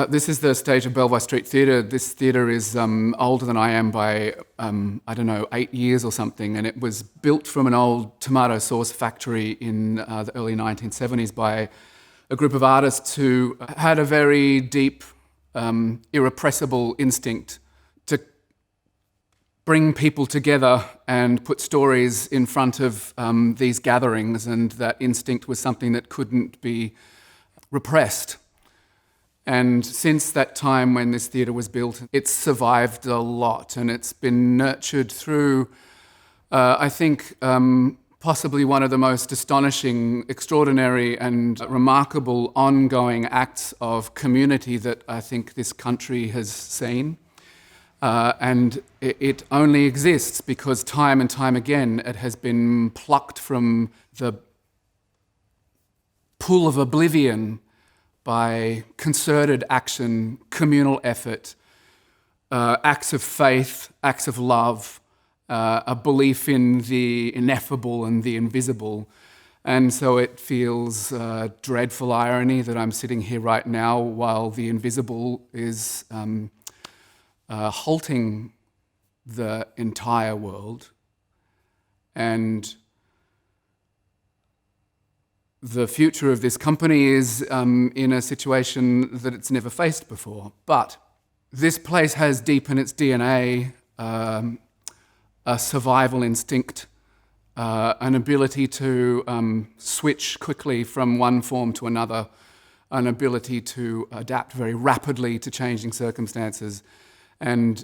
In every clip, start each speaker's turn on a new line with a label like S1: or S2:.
S1: This is the stage of Belvoir Street Theatre. This theatre is older than I am by, 8 years or something, and it was built from an old tomato sauce factory in the early 1970s by a group of artists who had a very deep, irrepressible instinct to bring people together and put stories in front of these gatherings, and that instinct was something that couldn't be repressed. And since that time when this theatre was built, it's survived a lot, and it's been nurtured through, possibly one of the most astonishing, extraordinary and remarkable ongoing acts of community that I think this country has seen. And it only exists because time and time again it has been plucked from the pool of oblivion by concerted action, communal effort, acts of faith, acts of love, a belief in the ineffable and the invisible. And so it feels dreadful irony that I'm sitting here right now while the invisible is halting the entire world. And the future of this company is in a situation that it's never faced before. But this place has deep in its DNA a survival instinct, an ability to switch quickly from one form to another, an ability to adapt very rapidly to changing circumstances. And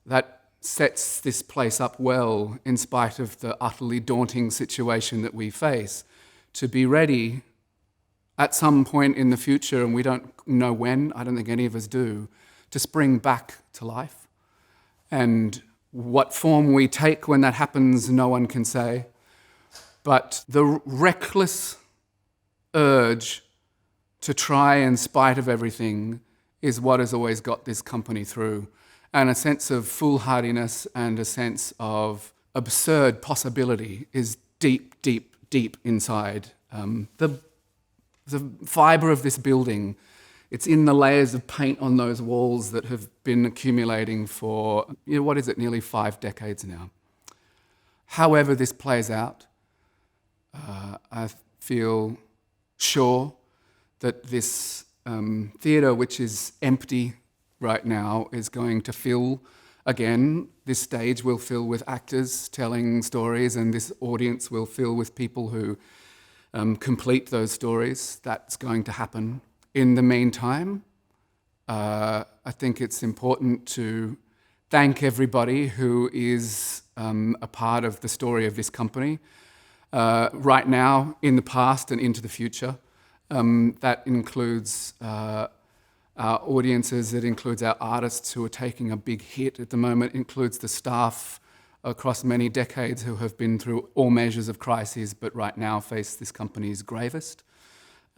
S1: that sets this place up well in spite of the utterly daunting situation that we face, to be ready at some point in the future, and we don't know when, I don't think any of us do, to spring back to life. And what form we take when that happens, no one can say. But the reckless urge to try in spite of everything is what has always got this company through. And a sense of foolhardiness and a sense of absurd possibility is deep, deep, deep inside. The fibre of this building, it's in the layers of paint on those walls that have been accumulating for, nearly 5 decades now. However this plays out, I feel sure that this theatre, which is empty right now, is going to fill again. This stage will fill with actors telling stories, and this audience will fill with people who complete those stories. That's going to happen. In the meantime, I think it's important to thank everybody who is a part of the story of this company, right now, in the past, and into the future. That includes our audiences, it includes our artists who are taking a big hit at the moment, it includes the staff across many decades who have been through all measures of crises but right now face this company's gravest.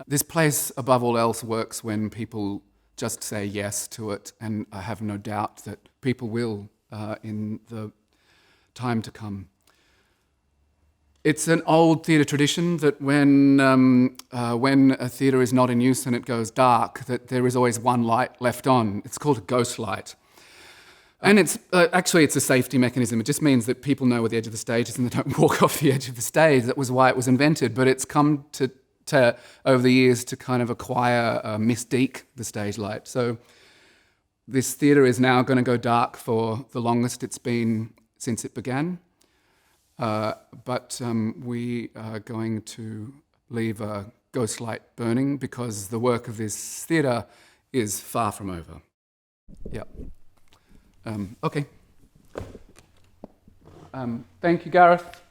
S1: This place, above all else, works when people just say yes to it, and I have no doubt that people will in the time to come. It's an old theatre tradition that when a theatre is not in use and it goes dark, that there is always one light left on. It's called a ghost light. And it's a safety mechanism. It just means that people know where the edge of the stage is and they don't walk off the edge of the stage. That was why it was invented. But it's come to over the years to kind of acquire mystique, the stage light. So this theatre is now going to go dark for the longest it's been since it began. But we are going to leave a ghost light burning because the work of this theatre is far from over. Yeah. Okay. Thank you, Gareth.